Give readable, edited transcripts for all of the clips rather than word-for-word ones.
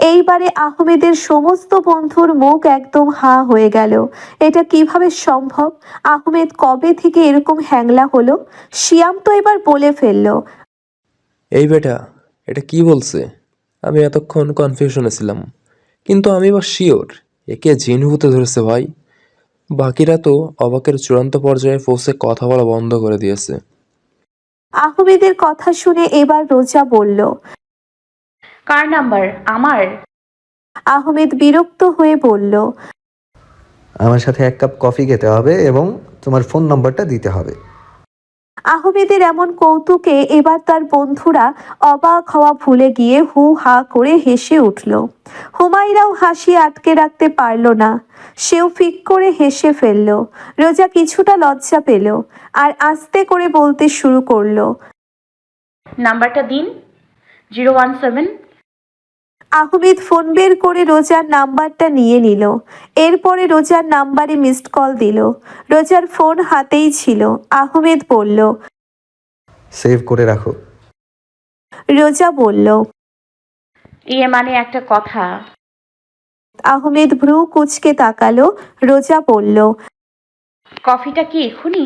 এইবারে আহমেদের সমস্ত বন্ধুর মুখ একদম হাঁ হয়ে গেল। এটা কিভাবে সম্ভব? আহমেদ কবে থেকে এরকম হ্যাংলা হলো? শিয়াম তো এবার বলে ফেলল, এই বেটা, এটা কি বলছে? আমি এতক্ষণ কনফিউশনে ছিলাম, কিন্তু আমি বা শিওর একে জিন ভূতে ধরেছে ভাই। বাকিরা তো অবাকের চূড়ান্ত পর্যায়ে পৌঁছে কথা বলা বন্ধ করে দিয়েছে। আহমেদের কথা শুনে এবার রোজা বলল। কার নাম্বার? আমার? আহমেদ বিরক্ত হয়ে বলল, আমার সাথে 1 কাপ কফি খেতে হবে এবং তোমার ফোন নাম্বারটা দিতে হবে। আহমেদের এমন কৌতুকে এবার তার বন্ধুরা অবাক হওয়া ভুলে গিয়ে হু হা করে হেসে উঠল। হুমায়রাও হাসি আটকে রাখতে পারল না, সেও ফিক করে হেসে ফেলল। রোজা কিছুটা লজ্জা পেল আর আস্তে করে বলতে শুরু করলো, নাম্বারটা দিন। 017। আহমেদ ফোন বের করে রোজার নাম্বারটা নিয়ে নিল। এরপরে রোজার নাম্বারে মিসড কল দিল। রোজার ফোন হাতেই ছিল। আহমেদ বলল। সেভ করে রাখো। রোজা বলল। মানে একটা কথা। আহমেদ ভ্রু কুঁচকে তাকালো। রোজা বলল। কফিটা কি এখুনি?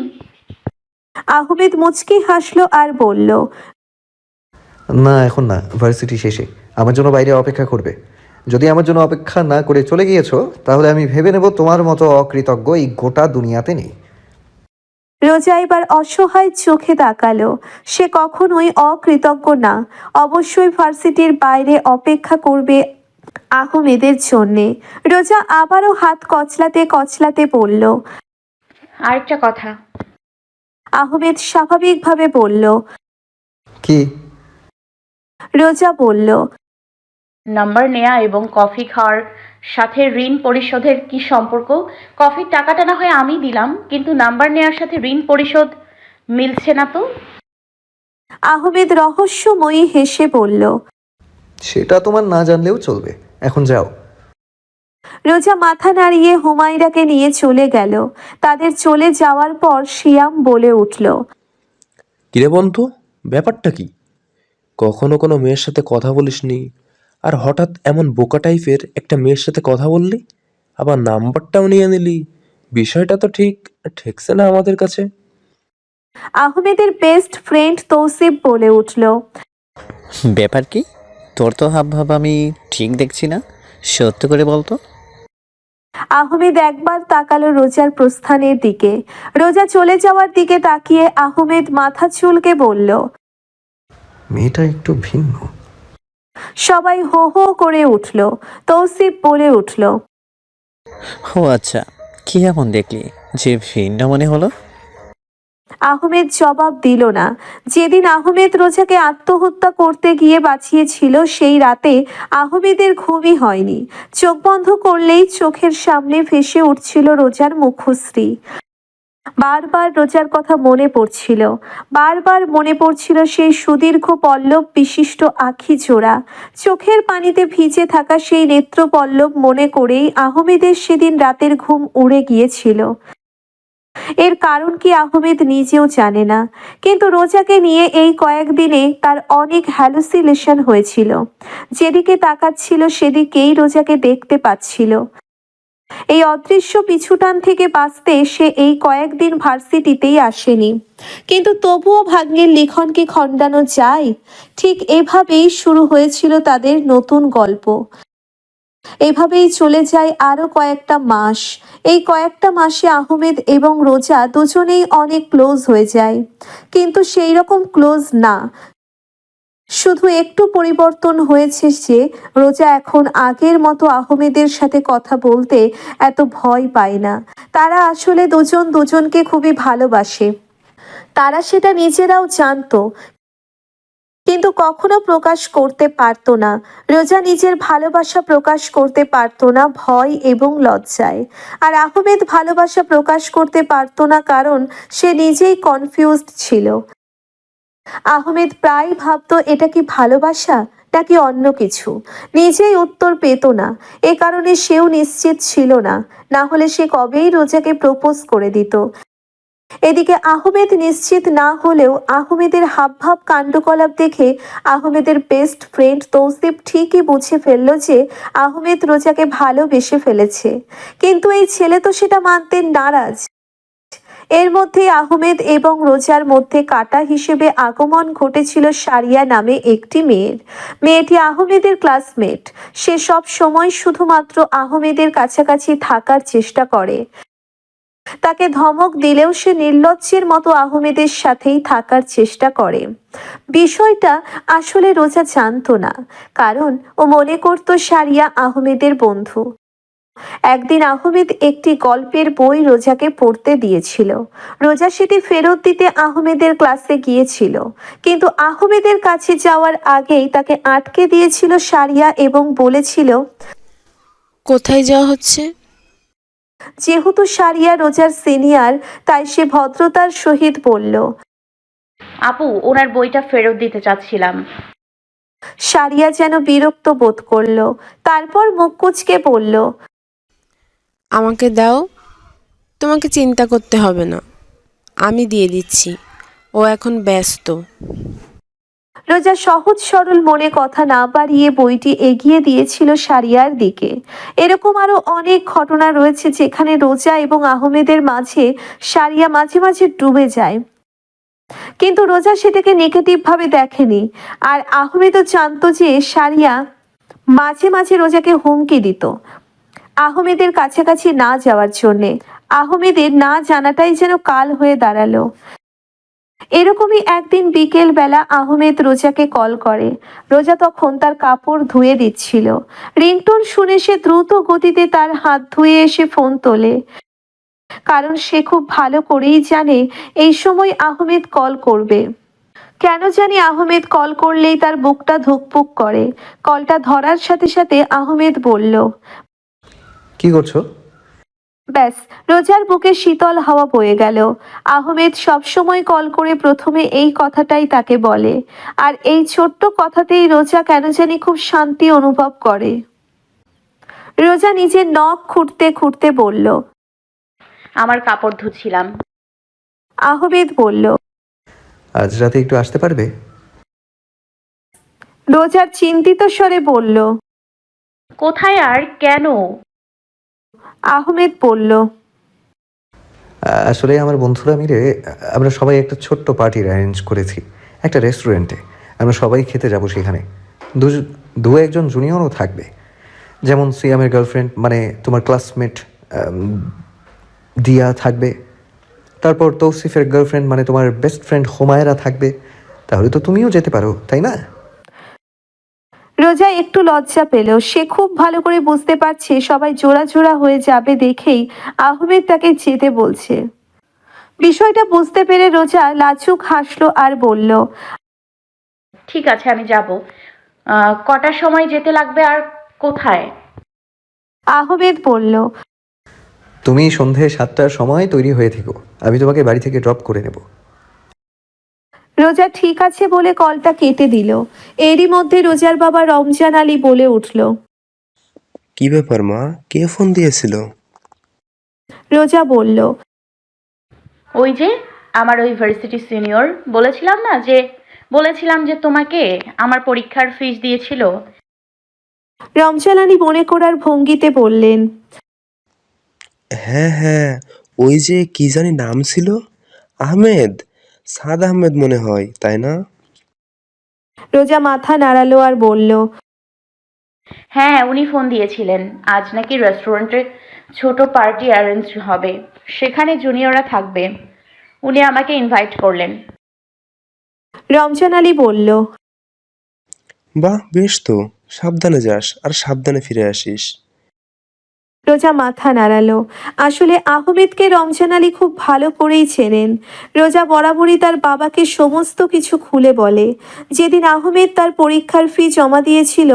আহমেদ মুচকি হাসলো আর বলল, না, এখন না, ভার্সিটি শেষে আমার জন্য বাইরে অপেক্ষা করবে। যদি আমার জন্য অপেক্ষা না করে চলে গিয়েছো তাহলে আমি ভেবে নেব তোমার মতো অকৃতজ্ঞ এই গোটা দুনিয়াতে নেই। রোজা এবার অসহায় চোখে তাকালো। সে কখনোই অকৃতজ্ঞ না, অবশ্যই ভার্সিটির বাইরে অপেক্ষা করবে আহমেদের জন্যে। রোজা আবারও হাত কচলাতে কচলাতে বলল। আরেকটা কথা। আহমেদ স্বাভাবিকভাবে বলল। কি? রোজা বলল। নাম্বার নেয়া এবং কফি খাওয়ার সাথে ঋণ পরিশোধের কি সম্পর্ক? কফির টাকাটা না হয় আমি দিলাম, কিন্তু নাম্বার নেয়ার সাথে ঋণ পরিশোধ মিলছে না তো। আহমেদ রহস্যময়ী হেসে বলল। সেটা তোমার না জানলেও চলবে, এখন যাও। রোজা মাথা নাড়িয়ে হুমায়রাকে নিয়ে চলে গেল। তাদের চলে যাওয়ার পর শিয়াম বলে উঠল। কিরে বন্ধু, ব্যাপারটা কি? কখনো কোনো মেয়ের সাথে কথা বলিসনি, আর হঠাৎ এমন বোকা টাইপের একটা মেয়ের সাথে কথা বললি, আবার নাম্বারটাও নিয়ে নিলি। বিষয়টা তো ঠিক ঠেকছে না আমাদের কাছে। আহমেদের বেস্ট ফ্রেন্ড তৌসিফ বলে উঠল। ব্যাপার কি? তোর তো হাবভাব আমি ঠিক দেখছি না, সত্য করে বলতো। আহমেদ একবার তাকালো রোজার প্রস্থানের দিকে। রোজা চলে যাওয়ার দিকে তাকিয়ে আহমেদ মাথা চুলকে বলল। মেয়েটা একটু ভিন্ন। সবাই হো হো করে উঠল। তৌসিফ বলে উঠল। ও আচ্ছা, কি এমন দেখলি যে ভিন্ন মনে হলো? আহমেদ জবাব দিল না। যেদিন আহমেদ রোজাকে আত্মহত্যা করতে গিয়ে বাঁচিয়েছিল সেই রাতে আহমেদের ঘুমই হয়নি। চোখ বন্ধ করলেই চোখের সামনে ভেসে উঠছিল রোজার মুখশ্রী। বারবার রোজার কথা মনে পড়ছিল। বারবার মনে পড়ছিল সেই সুদীর্ঘ পল্লব বিশিষ্ট আখি জোড়া। চোখের পানিতে ভিজে থাকা সেই নেত্র পল্লব মনে করেই আহমেদের সেদিন রাতের ঘুম উড়ে গিয়েছিল। এর কারণ কি আহমেদ নিজেও জানে না, কিন্তু রোজাকে নিয়ে এই কয়েকদিনে তার অনেক হ্যালুসিনেশন হয়েছিল। যেদিকে তাকাচ্ছিল সেদিকেই রোজাকে দেখতে পাচ্ছিল। এই অদৃশ্য পিছুটান থেকে বাঁচতে সে এই কয়েকদিন ভার্সিটিতেই আসেনি, কিন্তু তবুও ভাগ্যের লিখন কি খণ্ডানো যায়? ঠিক এভাবেই শুরু হয়েছিল তাদের নতুন গল্প। এভাবেই চলে যায় আরো কয়েকটা মাস। এই কয়েকটা মাসে আহমেদ এবং রোজা দুজনেই অনেক ক্লোজ হয়ে যায়, কিন্তু সেই রকম ক্লোজ না। শুধু একটু পরিবর্তন হয়েছে যে রোজা এখন আগের মতো আহমেদের সাথে কথা বলতে এত ভয় পায় না। তারা আসলে দুজন দুজনকে খুবই ভালোবাসে। তারা সেটা নিজেরাও জানতো, কিন্তু কখনো প্রকাশ করতে পারতো না। রোজা নিজের ভালোবাসা প্রকাশ করতে পারতো না ভয় এবং লজ্জায়, আর আহমেদ ভালোবাসা প্রকাশ করতে পারতো না কারণ সে নিজেই কনফিউজড ছিল। আহমেদ প্রায় ভাবতো এটা কি ভালোবাসা নাকি অন্য কিছু, নিজেই উত্তর পেত না। এ কারণে সেও নিশ্চিত ছিল না, না হলে সে কবেই রোজাকে প্রপোজ করে দিত। এদিকে আহমেদ নিশ্চিত না হলেও আহমেদের হাবভাব কাণ্ডকলাপ দেখে আহমেদের বেস্ট ফ্রেন্ড তৌসিফ ঠিকই বুঝে ফেলল যে আহমেদ রোজাকে ভালোবেসে ফেলেছে, কিন্তু এই ছেলে তো সেটা মানতে নারাজ। এর মধ্যে আহমেদ এবং রোজার মধ্যে কাঁটা হিসেবে আগমন ঘটেছিল সারিয়া নামে একটি মেয়ের। মেয়েটি আহমেদের ক্লাসমেট। সে সব সময় শুধুমাত্র আহমেদের কাছাকাছি থাকার চেষ্টা করে। তাকে ধমক দিলেও সে নির্লজ্জের মতো আহমেদের সাথেই থাকার চেষ্টা করে। বিষয়টা আসলে রোজা জানতো না, কারণ ও মনে করত সারিয়া আহমেদের বন্ধু। একদিন আহমেদ একটি গল্পের বই রোজাকে পড়তে দিয়েছিল। রোজা সেটি ফেরত দিতে আহমেদের ক্লাসে গিয়েছিল, কিন্তু আহমেদের কাছে যাওয়ার আগেই তাকে আটকে দিয়েছিল সারিয়া এবং বলেছিল, কোথায় যাওয়া হচ্ছে? যেহেতু সারিয়া রোজার সিনিয়র, তাই সে ভদ্রতার সহিত বলল, আপু, ওনার বইটা ফেরত দিতে চাচ্ছিলাম। সারিয়া যেন বিরক্ত বোধ করল, তারপর মুখ কুঁচকে বলল, আমাকে দাও, তোমাকে চিন্তা করতে হবে না, আমি দিয়ে দিচ্ছি, ও এখন ব্যস্ত। রোজা সহজ সরল মনে কথা না বাড়িয়ে বইটি এগিয়ে দিয়েছিল সারিয়ার দিকে। এরকম আরো অনেক ঘটনা রয়েছে যেখানে রোজা এবং আহমেদের মাঝে সারিয়া মাঝে মাঝে ডুবে যায়, কিন্তু রোজা সেটাকে নেগেটিভ ভাবে দেখেনি। আর আহমেদও জানতো যে সারিয়া মাঝে মাঝে রোজাকে হুমকি দিত আহমেদের কাছাকাছি না যাওয়ার জন্যে। আহমেদের না জানাটাই যেন কাল হয়ে দাঁড়ালো। এরকমই একদিন বিকেল বেলা আহমেদ রোজাকে কল করে। রোজা তখন তার কাপড় ধুয়ে দিচ্ছিল। রিংটোন শুনে সে দ্রুত গতিতে তার হাত ধুয়ে এসে ফোন তোলে, কারণ সে খুব ভালো করেই জানে এই সময় আহমেদ কল করবে। কেন জানি আহমেদ কল করলেই তার বুকটা ধুকপুক করে। কলটা ধরার সাথে সাথে আহমেদ বলল, কি করছো? ব্যাস, রোজার বুকে শীতল হাওয়া বয়ে গেল। আহমেদ সবসময় কল করে প্রথমে এই কথাটাই তাকে বলে, আর এই ছোট্ট কথাতেই রোজা কেন জানি খুব শান্তি অনুভব করে। রোজা নিজের নখ খুঁড়তে খুঁড়তে বলল, আমার কাপড় ধুচ্ছিলাম। আহমেদ বলল, আজ রাতে একটু আসতে পারবে? রোজার চিন্তিত স্বরে বলল, কোথায় আর কেন? আহমেদ বলল, আসলে আমার বন্ধুরা মিলে আমরা সবাই একটা ছোট্ট পার্টির অ্যারেঞ্জ করেছি একটা রেস্টুরেন্টে। আমরা সবাই খেতে যাব সেখানে। দু একজন জুনিয়রও থাকবে, যেমন সিয়ামের গার্লফ্রেন্ড মানে তোমার ক্লাসমেট দিয়া থাকবে, তারপর তৌসিফের গার্লফ্রেন্ড মানে তোমার বেস্ট ফ্রেন্ড হোমায়রা থাকবে। তাহলে তো তুমিও যেতে পারো, তাই না? রোজা একটু লজ্জা পেল। সে খুব ভালো করে বুঝতে পারছে সবাই জোড়া জোড়া হয়ে যাবে দেখেই আহমেদ তাকে যেতে বলছে। বিষয়টা বুঝতে পেরে রোজা লাজুক হাসলো আর বলল, ঠিক আছে, আমি যাব। কটার সময় যেতে লাগবে আর কোথায়? আহমেদ বলল, তুমি সন্ধে 7টার সময় তৈরি হয়ে থেকো, আমি তোমাকে বাড়ি থেকে ড্রপ করে নেব। রোজা ঠিক আছে বলে কলটা কেটে দিল। এরই মধ্যে রোজার বাবা রমজান আলী বলে উঠল, কি ব্যাপার মা, কে ফোন দিয়েছিল? রোজা বলল, ওই যে আমার ওই ভার্সিটি সিনিয়র, বলেছিলাম যে তোমাকে আমার পরীক্ষার ফিস দিয়েছিল। রমজান আলী মনে করার ভঙ্গিতে বললেন, হ্যাঁ হ্যাঁ, ওই যে কি জানি নাম ছিল, আহমেদ, সাদ আহমেদ মনে হয়, তাই না? রোজা মাথা নাড়ালো আর বলল, হ্যাঁ, উনি ফোন দিয়েছিলেন। আজ নাকি রেস্টুরেন্টে ছোট পার্টি অ্যারেঞ্জ হবে, সেখানে জুনিয়ররা থাকবে। উনি আমাকে ইনভাইট করলেন। রমজান আলী বলল, বাহ, বেশ তো, সাবধানে যাস আর সাবধানে ফিরে আসিস। রোজা মাথা নাড়ালো। আসলে আহমেদকে রমজান আলী খুব ভালো করেই চেনেন। রোজা বরাবরই তার বাবাকে সমস্ত কিছু খুলে বলে। যেদিন আহমেদ তার পরীক্ষার ফি জমা দিয়েছিল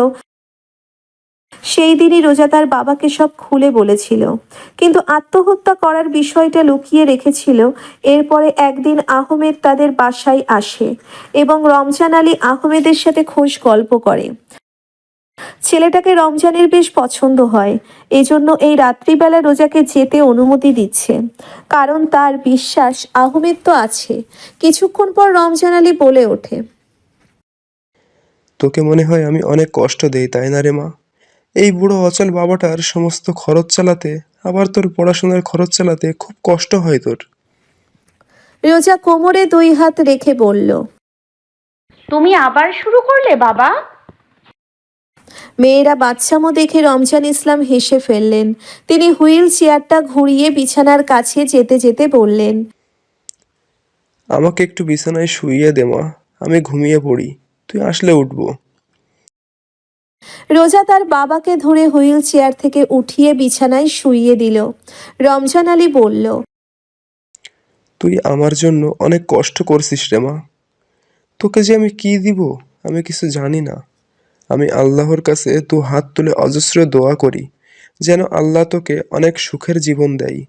সেই দিনই রোজা তার বাবাকে সব খুলে বলেছিল, কিন্তু আত্মহত্যা করার বিষয়টা লুকিয়ে রেখেছিল। এরপরে একদিন আহমেদ তাদের বাসায় আসে এবং রমজান আলী আহমেদের সাথে খোশ গল্প করে। ছেলেটাকে রমজানের বেশ পছন্দ হয়, এজন্য এই রাত্রিবেলা রোজাকে যেতে অনুমতি দিচ্ছে। কারণ তার বিশ্বাস আহমেদ তো আছে। কিছুক্ষণ পর রমজান আলী বলে ওঠে, তোকে মনে হয় আমি অনেক কষ্ট দেই, তাই না রে মা? এই বুড়ো অচল বাবাটার সমস্ত খরচ চালাতে, আবার তোর পড়াশোনার খরচ চালাতে খুব কষ্ট হয় তোর। রোজা কোমরে 2 হাত রেখে বলল, তুমি আবার শুরু করলে বাবা? মেয়েরা বাচ্চামো দেখে রমজান ইসলাম হেসে ফেললেন। তিনি হুইল চেয়ারটা ঘুরিয়ে বিছানার কাছে যেতে যেতে বললেন, আমাকে একটু বিছানায় শুইয়ে দে মা, আমি ঘুমিয়ে পড়ি, তুই আসলে উঠবো। রোজা তার বাবাকে ধরে হুইল চেয়ার থেকে উঠিয়ে বিছানায় শুইয়ে দিল। রমজান আলী বলল, তুই আমার জন্য অনেক কষ্ট করছিস রে মা। তোকে যে আমি কি দিব আমি কিছু জানি না। আমি আল্লাহর কাছে দু হাত তুলে অজস্র দোয়া করি যেন আল্লাহ তোকে অনেক সুখের জীবন দেয়,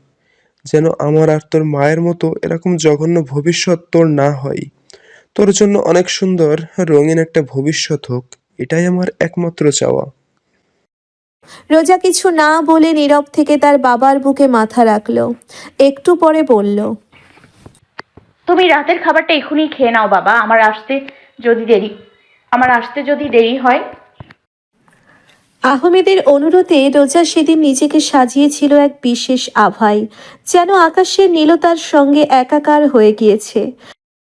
যেন আমার আর তোর মায়ের মতো এরকম জঘন্য ভবিষ্যৎ তোর না হয়। তোর জন্য অনেক সুন্দর রঙিন একটা ভবিষ্যৎ হোক, এটাই আমার একমাত্র চাওয়া। রোজা কিছু না বলে নীরব থেকে তার বাবার বুকে মাথা রাখলো। একটু পরে বলল, তুমি রাতের খাবারটা এখনই খেয়ে নাও বাবা, আমার আসতে যদি দেরি হয়। আহমেদের অনুরোধে রোজা সেদিন নিজেকে সাজিয়েছিল এক বিশেষ আভায়, যেন আকাশের নীলতার সঙ্গে একাকার হয়ে গিয়েছে।